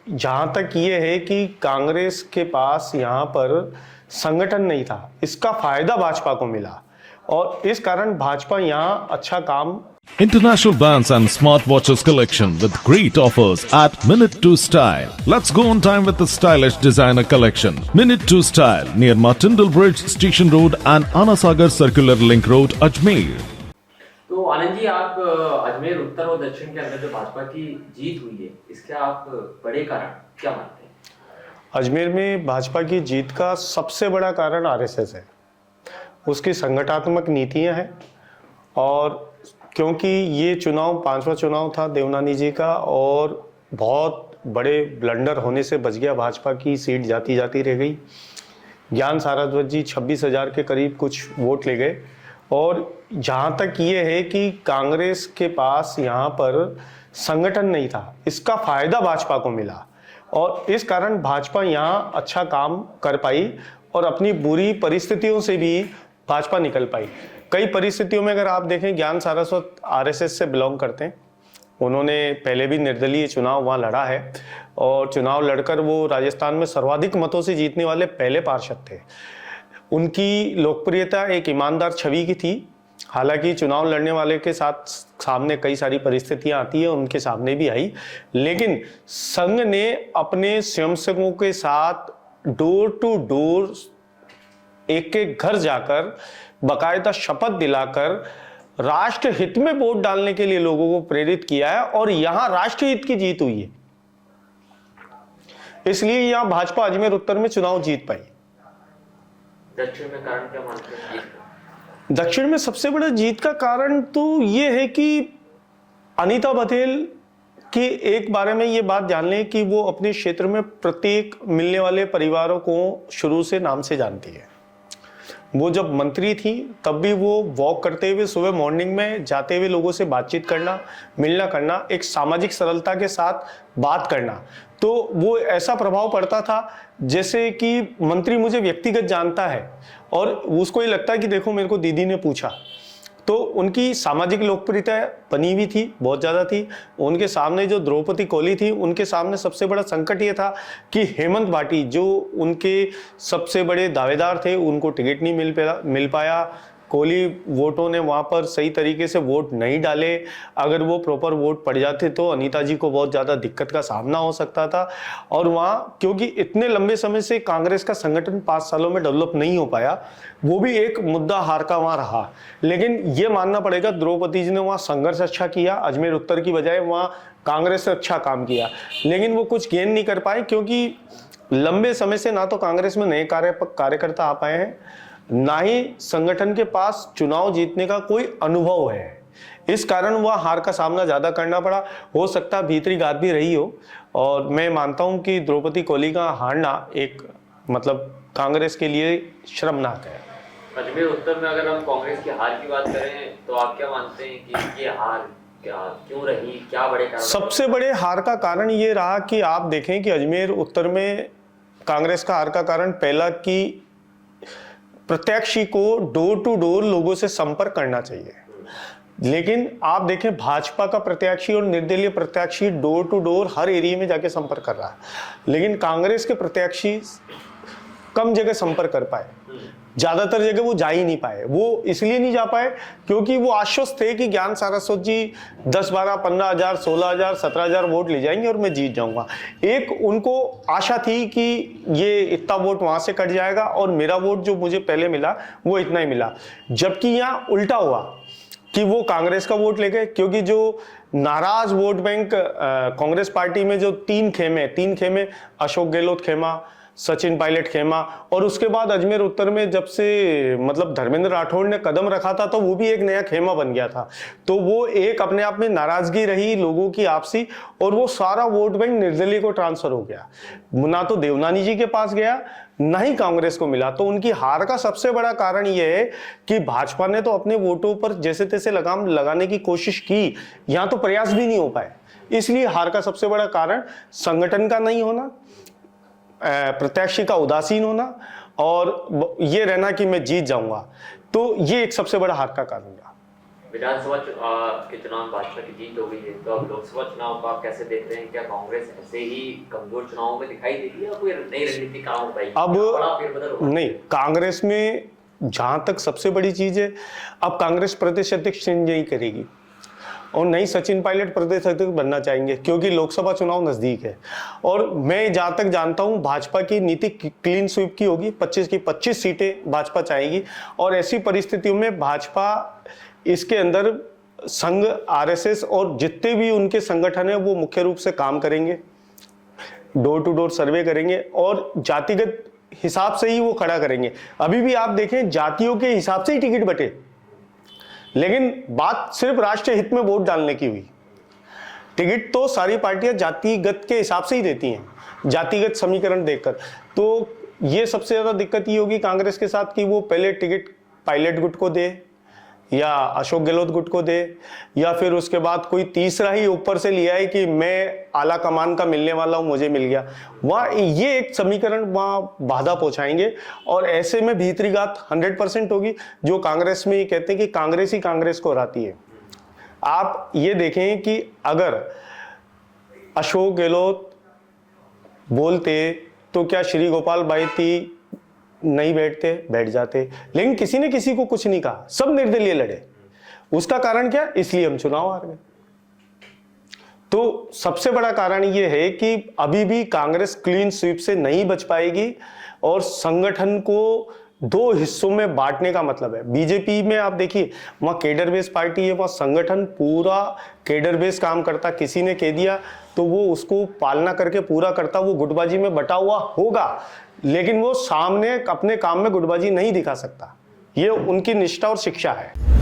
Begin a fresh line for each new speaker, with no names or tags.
जहाँ तक ये है कि कांग्रेस के पास यहाँ पर संगठन नहीं था, इसका फायदा भाजपा को मिला और इस कारण भाजपा यहाँ अच्छा काम।
International brands and smartwatches collection with great offers at Minute 2 Style. Let's go on time with the stylish designer collection. Minute 2 Style near Martindale Bridge, Station Road and Anasagar Circular Link Road, Ajmer.
तो आनंद जी, आप अजमेर उत्तर और दक्षिण के अंदर जो भाजपा की जीत हुई है, इसके आप बड़े कारण क्या मानते हैं?
अजमेर में भाजपा की जीत का सबसे बड़ा कारण आरएसएस है, उसकी संगठनात्मक नीतियां हैं। और क्योंकि ये चुनाव 5वां चुनाव था देवनानी जी का और बहुत बड़े ब्लंडर होने से बच गया, भाजपा की सीट जाती जाती रह गई। ज्ञान सारस्वत जी 26,000 के करीब कुछ वोट ले गए। और जहाँ तक ये है कि कांग्रेस के पास यहाँ पर संगठन नहीं था, इसका फायदा भाजपा को मिला और इस कारण भाजपा यहाँ अच्छा काम कर पाई और अपनी बुरी परिस्थितियों से भी भाजपा निकल पाई। कई परिस्थितियों में अगर आप देखें, ज्ञान सारस्वत आरएसएस से बिलोंग करते हैं, उन्होंने पहले भी निर्दलीय चुनाव वहाँ लड़ा है और चुनाव लड़कर वो राजस्थान में सर्वाधिक मतों से जीतने वाले पहले पार्षद थे। उनकी लोकप्रियता एक ईमानदार छवि की थी। हालांकि चुनाव लड़ने वाले के साथ सामने कई सारी परिस्थितियां आती है, उनके सामने भी आई, लेकिन संघ ने अपने स्वयंसेवकों के साथ डोर टू डोर एक एक घर जाकर बाकायदा शपथ दिलाकर राष्ट्र हित में वोट डालने के लिए लोगों को प्रेरित किया है और यहां राष्ट्र हित की जीत हुई है। इसलिए यहां भाजपा अजमेर उत्तर में चुनाव जीत पाई।
दक्षिण में कारण क्या मानते हैं?
दक्षिण में सबसे बड़ा जीत का कारण तो ये है कि अनीता बघेल के एक बारे में ये बात जान लें कि वो अपने क्षेत्र में प्रत्येक मिलने वाले परिवारों को शुरू से नाम से जानती है। वो जब मंत्री थी तब भी वो वॉक करते हुए सुबह मॉर्निंग में जाते हुए लोगों से बातचीत करना, मिलना करना, एक सामाजिक सरलता के साथ बात करना, तो वो ऐसा प्रभाव पड़ता था जैसे कि मंत्री मुझे व्यक्तिगत जानता है और उसको ये लगता है कि देखो मेरे को दीदी ने पूछा। तो उनकी सामाजिक लोकप्रियता बनी हुई थी, बहुत ज़्यादा थी। उनके सामने जो द्रौपदी कोली थी, उनके सामने सबसे बड़ा संकट ये था कि हेमंत भाटी जो उनके सबसे बड़े दावेदार थे, उनको टिकट नहीं मिल पाया। कोली वोटों ने वहाँ पर सही तरीके से वोट नहीं डाले। अगर वो प्रॉपर वोट पड़ जाते तो अनीता जी को बहुत ज़्यादा दिक्कत का सामना हो सकता था। और वहाँ क्योंकि इतने लंबे समय से कांग्रेस का संगठन 5 सालों में डेवलप नहीं हो पाया, वो भी एक मुद्दा हार का वहाँ रहा। लेकिन ये मानना पड़ेगा द्रौपदी जी ने वहाँ संघर्ष अच्छा किया, अजमेर उत्तर की बजाय वहाँ कांग्रेस से अच्छा काम किया, लेकिन वो कुछ गेन नहीं कर पाए क्योंकि लंबे समय से ना तो कांग्रेस में नए कार्यकर्ता आ पाए हैं, ना ही संगठन के पास चुनाव जीतने का कोई अनुभव है। इस कारण वह हार का सामना ज्यादा करना पड़ा। हो सकता है भीतरी बात भी रही हो और मैं मानता हूं कि द्रौपदी कोली का हारना एक मतलब कांग्रेस के लिए शर्मनाक है।
अजमेर उत्तर में अगर हम कांग्रेस की हार की बात करें तो आप क्या मानते हैं कि ये हार क्यों रही, क्या बड़े कारण?
सबसे बड़े हार का कारण ये रहा कि आप देखें कि अजमेर उत्तर में कांग्रेस का हार का कारण पहला कि प्रत्याशी को डोर टू डोर लोगों से संपर्क करना चाहिए, लेकिन आप देखें भाजपा का प्रत्याशी और निर्दलीय प्रत्याशी डोर टू डोर हर एरिया में जाके संपर्क कर रहा है, लेकिन कांग्रेस के प्रत्याशी कम जगह संपर्क कर पाए, ज्यादातर जगह वो जा ही नहीं पाए। वो इसलिए नहीं जा पाए क्योंकि वो आश्वस्त थे कि ज्ञान सारस्वत जी 10, 12, 15,000, 16,000, 17,000 वोट ले जाएंगे और मैं जीत जाऊंगा। एक उनको आशा थी कि ये इतना वोट वहां से कट जाएगा और मेरा वोट जो मुझे पहले मिला वो इतना ही मिला, जबकि यहाँ उल्टा हुआ कि वो कांग्रेस का वोट ले गए क्योंकि जो नाराज वोट बैंक कांग्रेस पार्टी में जो तीन खेमे अशोक गहलोत खेमा, सचिन पायलट खेमा और उसके बाद अजमेर उत्तर में जब से मतलब धर्मेंद्र राठौड़ ने कदम रखा था तो वो भी एक नया खेमा बन गया था। तो वो एक अपने आप में नाराजगी रही लोगों की आपसी और वो सारा वोट बैंक निर्दलीय को ट्रांसफर हो गया, ना तो देवनानी जी के पास गया ना ही कांग्रेस को मिला। तो उनकी हार का सबसे बड़ा कारण यह है कि भाजपा ने तो अपने वोटों पर जैसे तैसे लगाम लगाने की कोशिश की, यहां तो प्रयास भी नहीं हो पाए। इसलिए हार का सबसे बड़ा कारण संगठन का नहीं होना, प्रत्याशी का उदासीन होना और ये रहना कि मैं जीत जाऊंगा, तो ये एक सबसे बड़ा हार का कारण रहा।
विधानसभा के चुनाव में भाजपा की जीत हो गई है, तो अब लोकसभा चुनाव को आप कैसे देख रहे हैं? क्या कांग्रेस ऐसे ही कमजोर चुनावों में दिखाई देगी या कोई नई रणनीति काम हो पाएगी?
अब
बड़ा फेरबदल होगा?
नहीं, कांग्रेस में जहां तक सबसे बड़ी चीज है, अब कांग्रेस प्रदेश अध्यक्ष चेंज नहीं करेगी और नहीं सचिन पायलट प्रदेश अध्यक्ष बनना चाहेंगे, क्योंकि लोकसभा चुनाव नजदीक है। और मैं जहां तक जानता हूं, भाजपा की नीति क्लीन स्वीप की होगी, 25 की 25 सीटें भाजपा चाहेगी। और ऐसी परिस्थितियों में भाजपा इसके अंदर संघ, आरएसएस और जितने भी उनके संगठन है वो मुख्य रूप से काम करेंगे, डोर टू डोर सर्वे करेंगे और जातिगत हिसाब से ही वो खड़ा करेंगे। अभी भी आप देखें, जातियों के हिसाब से ही टिकट बटे, लेकिन बात सिर्फ राष्ट्रीय हित में वोट डालने की हुई। टिकट तो सारी पार्टियां जातिगत के हिसाब से ही देती हैं, जातिगत समीकरण देखकर। तो ये सबसे ज्यादा दिक्कत ये होगी कांग्रेस के साथ कि वो पहले टिकट पायलट गुट को दे या अशोक गहलोत गुट को दे, या फिर उसके बाद कोई तीसरा ही ऊपर से लिया है कि मैं आला कमान का मिलने वाला हूं, मुझे मिल गया। वहाँ ये एक समीकरण वहाँ बाधा पहुंचाएंगे और ऐसे में भीतरी बात 100% होगी, जो कांग्रेस में ये कहते हैं कि कांग्रेस ही कांग्रेस को हराती है। आप ये देखें कि अगर अशोक गहलोत बोलते तो क्या श्री गोपाल बाइती नहीं बैठते? बैठ जाते, लेकिन किसी ने किसी को कुछ नहीं कहा, सब निर्दलीय लड़े। उसका कारण क्या? इसलिए हम चुनाव हार गए। तो सबसे बड़ा कारण यह है कि अभी भी कांग्रेस क्लीन स्वीप से नहीं बच पाएगी और संगठन को दो हिस्सों में बांटने का मतलब है। बीजेपी में आप देखिए, वहां केडर बेस पार्टी है, वहां संगठन पूरा केडर बेस काम करता। किसी ने कह दिया तो वो उसको पालना करके पूरा करता, वो गुटबाजी में बटा हुआ होगा, लेकिन वो सामने अपने काम में गुटबाजी नहीं दिखा सकता। ये उनकी निष्ठा और शिक्षा है।